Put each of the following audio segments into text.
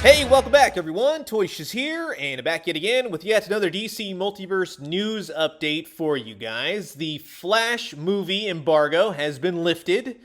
Hey, welcome back everyone, Toys here, and back yet again with yet another DC Multiverse news update for you guys. The Flash movie embargo has been lifted,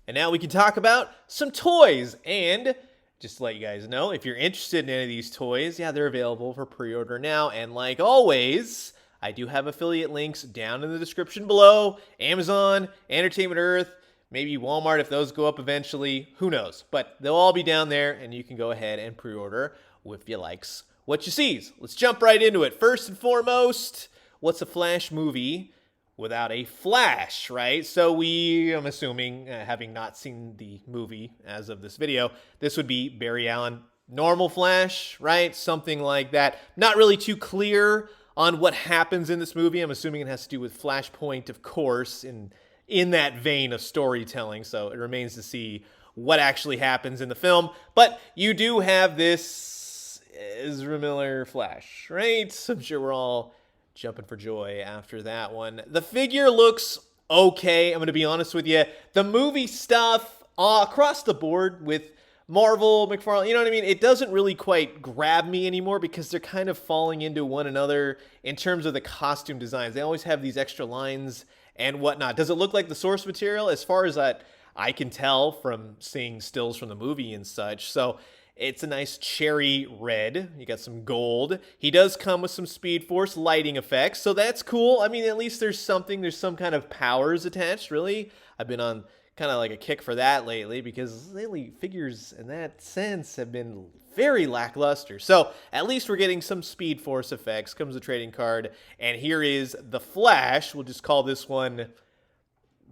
and now we can talk about some toys. And just to let you guys know, if you're interested in any of these toys, yeah, they're available for pre-order now, and like always, I do have affiliate links down in the description below. Amazon, Entertainment Earth, maybe Walmart if those go up eventually. Who knows? But they'll all be down there, and you can go ahead and pre-order if you likes what you sees. Let's jump right into it. First and foremost, what's a Flash movie without a Flash, right? So I'm assuming, having not seen the movie as of this video, this would be Barry Allen, normal Flash, right? Something like that. Not really too clear on what happens in this movie. I'm assuming it has to do with Flashpoint, of course, in that vein of storytelling, so it remains to see what actually happens in the film. But you do have this Ezra Miller Flash, right? I'm sure we're all jumping for joy after that one. The figure looks okay, I'm going to be honest with you. The movie stuff across the board with Marvel, McFarlane, you know what I mean? It doesn't really quite grab me anymore because they're kind of falling into one another in terms of the costume designs. They always have these extra lines and whatnot. Does it look like the source material? As far as that I can tell from seeing stills from the movie and such. So it's a nice cherry red. You got some gold. He does come with some Speed Force lighting effects, so that's cool. I mean, at least there's something. There's some kind of powers attached, really. I've been on kind of like a kick for that lately because lately figures in that sense have been very lackluster. So at least we're getting some Speed Force effects. Comes a trading card, and here is the Flash. We'll just call this one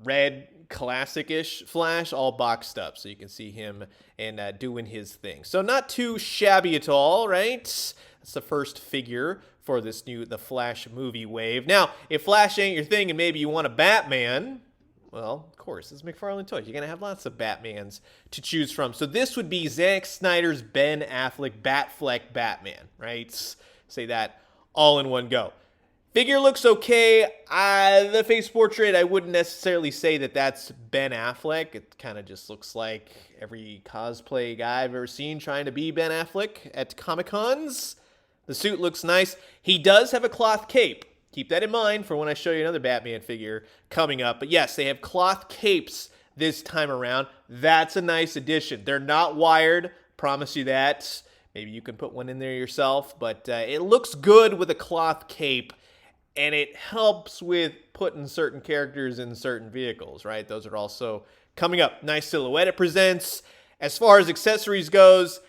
red classic-ish Flash, all boxed up, so you can see him and doing his thing. So not too shabby at all, right? That's the first figure for this the Flash movie wave. Now, if Flash ain't your thing and maybe you want a Batman, well, of course, it's McFarlane Toys. You're going to have lots of Batmans to choose from. So this would be Zack Snyder's Ben Affleck Batfleck Batman, right? Say that all in one go. Figure looks okay. The face portrait, I wouldn't necessarily say that that's Ben Affleck. It kind of just looks like every cosplay guy I've ever seen trying to be Ben Affleck at Comic-Cons. The suit looks nice. He does have a cloth cape. Keep that in mind for when I show you another Batman figure coming up. But yes, they have cloth capes this time around. That's a nice addition. They're not wired, promise you that. Maybe you can put one in there yourself, but it looks good with a cloth cape, and it helps with putting certain characters in certain vehicles, right? Those are also coming up. Nice silhouette it presents. As far as accessories goes,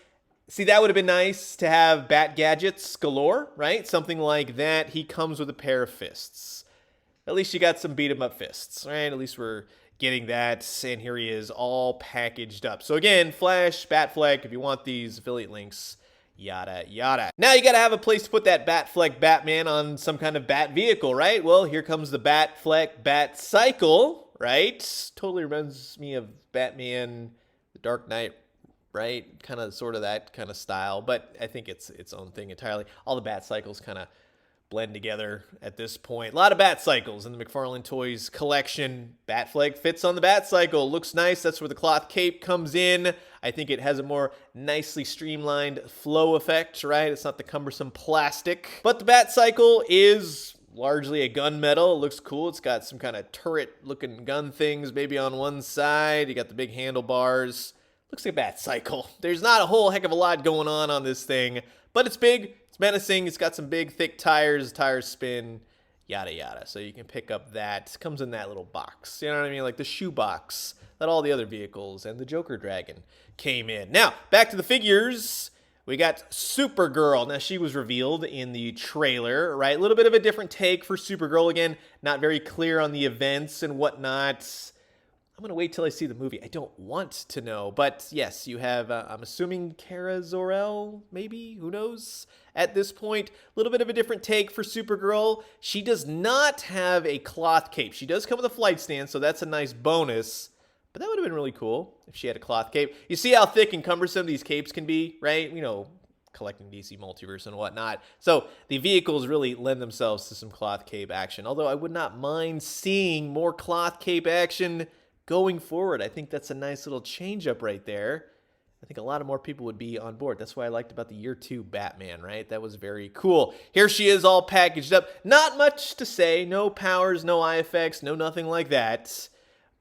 see, that would have been nice to have Bat gadgets galore, right? Something like that. He comes with a pair of fists. At least you got some beat-em-up fists, right? At least we're getting that. And here he is, all packaged up. So again, Flash, Batfleck, if you want these, affiliate links, yada, yada. Now you got to have a place to put that Batfleck Batman on some kind of Bat vehicle, right? Well, here comes the Batfleck Batcycle, right? Totally reminds me of Batman, The Dark Knight, right? Kind of sort of that kind of style, but I think it's its own thing entirely. All the Batcycles kind of blend together at this point. A lot of Batcycles in the McFarlane Toys collection. Batfleck fits on the Batcycle. Looks nice. That's where the cloth cape comes in. I think it has a more nicely streamlined flow effect, right? It's not the cumbersome plastic. But the Batcycle is largely a gunmetal. It looks cool. It's got some kind of turret-looking gun things maybe on one side. You got the big handlebars. Looks like a Batcycle. There's not a whole heck of a lot going on this thing, but it's big, it's menacing, it's got some big, thick tires spin, yada, yada. So you can pick up that. It comes in that little box, you know what I mean? Like the shoe box that all the other vehicles and the Joker Dragon came in. Now, back to the figures. We got Supergirl. Now, she was revealed in the trailer, right? A little bit of a different take for Supergirl. Again, not very clear on the events and whatnot. I'm going to wait till I see the movie. I don't want to know. But yes, you have, I'm assuming, Kara Zor-El, maybe? Who knows? At this point, a little bit of a different take for Supergirl. She does not have a cloth cape. She does come with a flight stand, so that's a nice bonus. But that would have been really cool if she had a cloth cape. You see how thick and cumbersome these capes can be, right? You know, collecting DC Multiverse and whatnot. So the vehicles really lend themselves to some cloth cape action. Although I would not mind seeing more cloth cape action going forward. I think that's a nice little change up right there. I think a lot of more people would be on board. That's what I liked about the year 2 Batman, right? That was very cool. Here she is all packaged up. Not much to say. No powers, no eye effects, no nothing like that.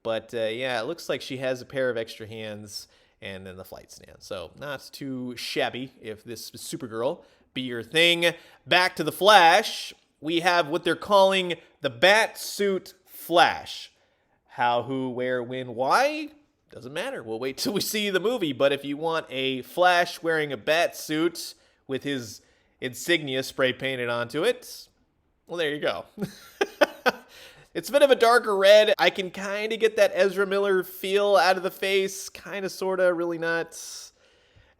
But yeah, it looks like she has a pair of extra hands and then the flight stand. So not too shabby if this is Supergirl be your thing. Back to the Flash. We have what they're calling the Batsuit Flash. How, who, where, when, why? Doesn't matter. We'll wait till we see the movie. But if you want a Flash wearing a bat suit with his insignia spray painted onto it, well, there you go. It's a bit of a darker red. I can kind of get that Ezra Miller feel out of the face. Kind of, sort of, really not.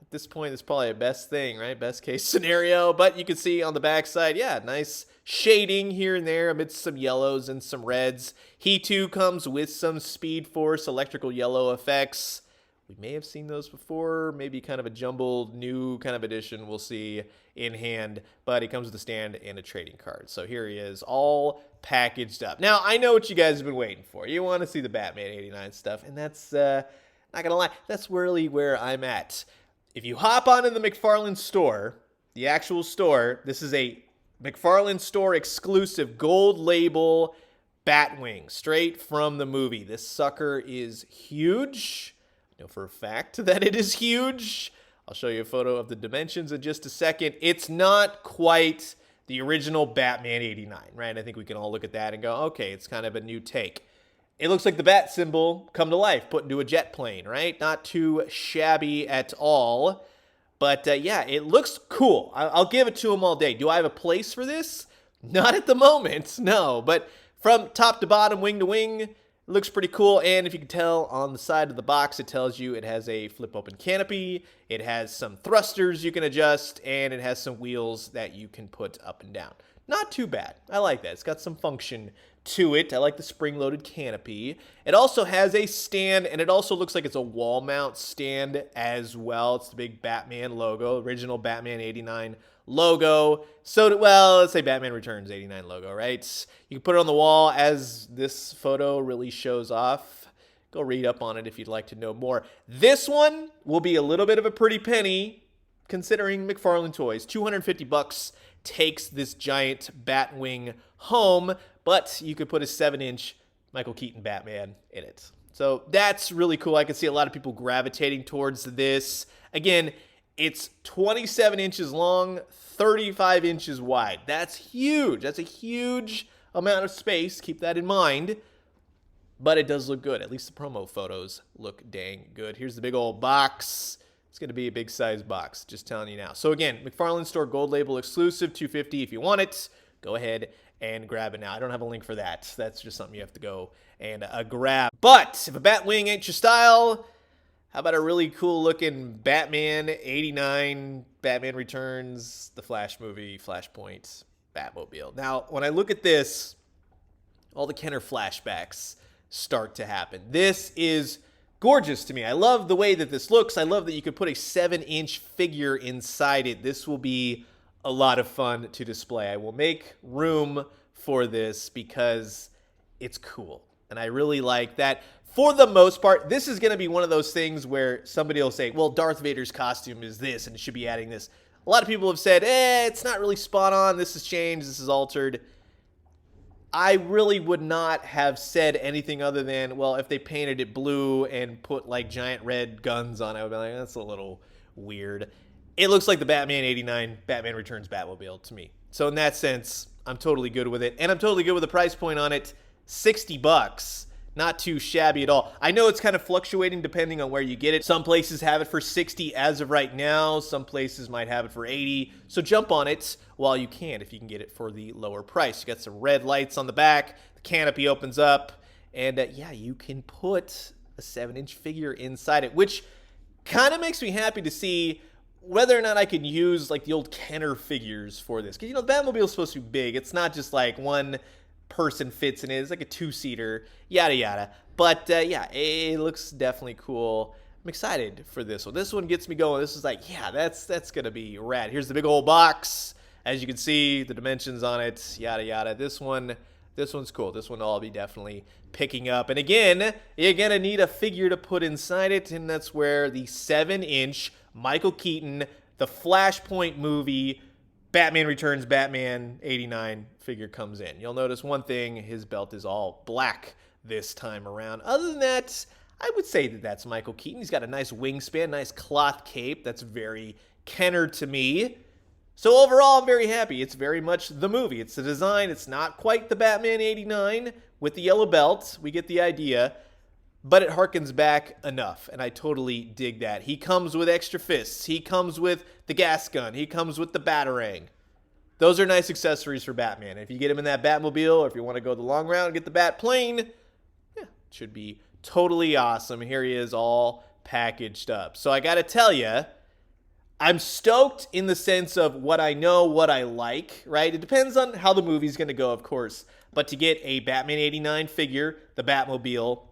At this point, it's probably a best thing, right? Best case scenario. But you can see on the backside, yeah, nice shading here and there amidst some yellows and some reds. He too comes with some Speed Force electrical yellow effects. We may have seen those before, maybe kind of a jumbled new kind of edition we'll see in hand, but he comes with a stand and a trading card. So here he is, all packaged up. Now, I know what you guys have been waiting for. You want to see the Batman 89 stuff, and that's, not gonna lie, that's really where I'm at. If you hop onto the McFarlane store, the actual store, this is a McFarlane store exclusive gold label Batwing, straight from the movie. This sucker is huge. I know for a fact that it is huge. I'll show you a photo of the dimensions in just a second. It's not quite the original Batman 89, right? I think we can all look at that and go, okay, it's kind of a new take. It looks like the bat symbol come to life, put into a jet plane, right? Not too shabby at all. But yeah, it looks cool. I'll give it to him all day. Do I have a place for this? Not at the moment, no. But from top to bottom, wing to wing, it looks pretty cool. And if you can tell on the side of the box, it tells you it has a flip open canopy. It has some thrusters you can adjust. And it has some wheels that you can put up and down. Not too bad. I like that. It's got some function to it. I like the spring-loaded canopy. It also has a stand, and it also looks like it's a wall mount stand as well. It's the big Batman logo, original Batman 89 logo. So, well, let's say Batman Returns 89 logo, right? You can put it on the wall as this photo really shows off. Go read up on it if you'd like to know more. This one will be a little bit of a pretty penny, considering McFarlane Toys. $250 takes this giant Batwing home, but you could put a 7-inch Michael Keaton Batman in it. So that's really cool. I can see a lot of people gravitating towards this. Again, it's 27 inches long, 35 inches wide. That's huge. That's a huge amount of space. Keep that in mind. But it does look good. At least the promo photos look dang good. Here's the big old box. It's going to be a big size box, just telling you now. So again, McFarlane Store Gold Label exclusive, $250 if you want it. Go ahead and grab it now. I don't have a link for that. That's just something you have to go and grab. But if a Batwing ain't your style, how about a really cool looking Batman 89, Batman Returns, the Flash movie, Flashpoint, Batmobile. Now, when I look at this, all the Kenner flashbacks start to happen. This is gorgeous to me. I love the way that this looks. I love that you could put a 7-inch figure inside it. This will be a lot of fun to display. I will make room for this because it's cool. And I really like that. For the most part, this is going to be one of those things where somebody will say, well, Darth Vader's costume is this and it should be adding this. A lot of people have said, it's not really spot on. This has changed. This is altered. I really would not have said anything other than, well, if they painted it blue and put like giant red guns on it, I would be like, that's a little weird. It looks like the Batman 89 Batman Returns Batmobile to me. So in that sense, I'm totally good with it. And I'm totally good with the price point on it. $60. Not too shabby at all. I know it's kind of fluctuating depending on where you get it. Some places have it for $60 as of right now. Some places might have it for $80. So jump on it while you can if you can get it for the lower price. You got some red lights on the back. The canopy opens up. And yeah, you can put a 7-inch figure inside it, which kind of makes me happy to see whether or not I could use like the old Kenner figures for this. Because, you know, the Batmobile is supposed to be big. It's not just like one person fits in it. It's like a 2-seater, yada, yada. But yeah, it looks definitely cool. I'm excited for this one. This one gets me going. This is like, yeah, that's going to be rad. Here's the big old box. As you can see, the dimensions on it, yada, yada. This This one's cool. This one I'll be definitely picking up. And again, you're going to need a figure to put inside it, and that's where the 7-inch Michael Keaton, the Flashpoint movie, Batman Returns Batman 89 figure comes in. You'll notice one thing, his belt is all black this time around. Other than that, I would say that that's Michael Keaton. He's got a nice wingspan, nice cloth cape. That's very Kenner to me. So overall, I'm very happy. It's very much the movie. It's the design. It's not quite the Batman 89 with the yellow belt. We get the idea. But it harkens back enough, and I totally dig that. He comes with extra fists. He comes with the gas gun. He comes with the Batarang. Those are nice accessories for Batman. If you get him in that Batmobile, or if you want to go the long route and get the Bat plane, yeah, it should be totally awesome. Here he is all packaged up. So I got to tell you, I'm stoked in the sense of what I know, what I like, right? It depends on how the movie's going to go, of course. But to get a Batman 89 figure, the Batmobile,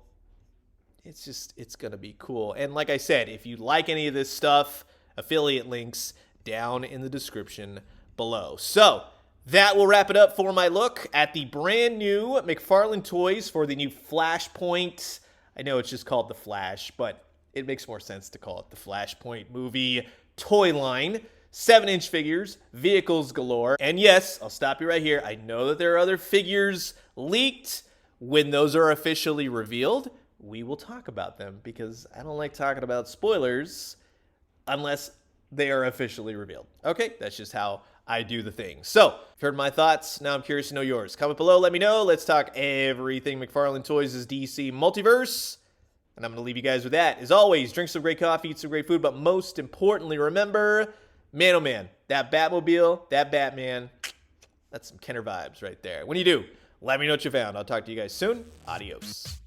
it's going to be cool. And like I said, if you like any of this stuff, affiliate links down in the description below. So that will wrap it up for my look at the brand new McFarlane Toys for the new Flashpoint. I know it's just called The Flash, but it makes more sense to call it the Flashpoint movie toy line. 7-inch figures, vehicles galore. And yes, I'll stop you right here. I know that there are other figures leaked. When those are officially revealed, we will talk about them, because I don't like talking about spoilers unless they are officially revealed. Okay, that's just how I do the thing. So, you've heard my thoughts. Now I'm curious to know yours. Comment below, let me know. Let's talk everything McFarlane Toys' DC Multiverse. And I'm going to leave you guys with that. As always, drink some great coffee, eat some great food, but most importantly, remember, man, oh man, that Batmobile, that Batman, that's some Kenner vibes right there. When you do, let me know what you found. I'll talk to you guys soon. Adios.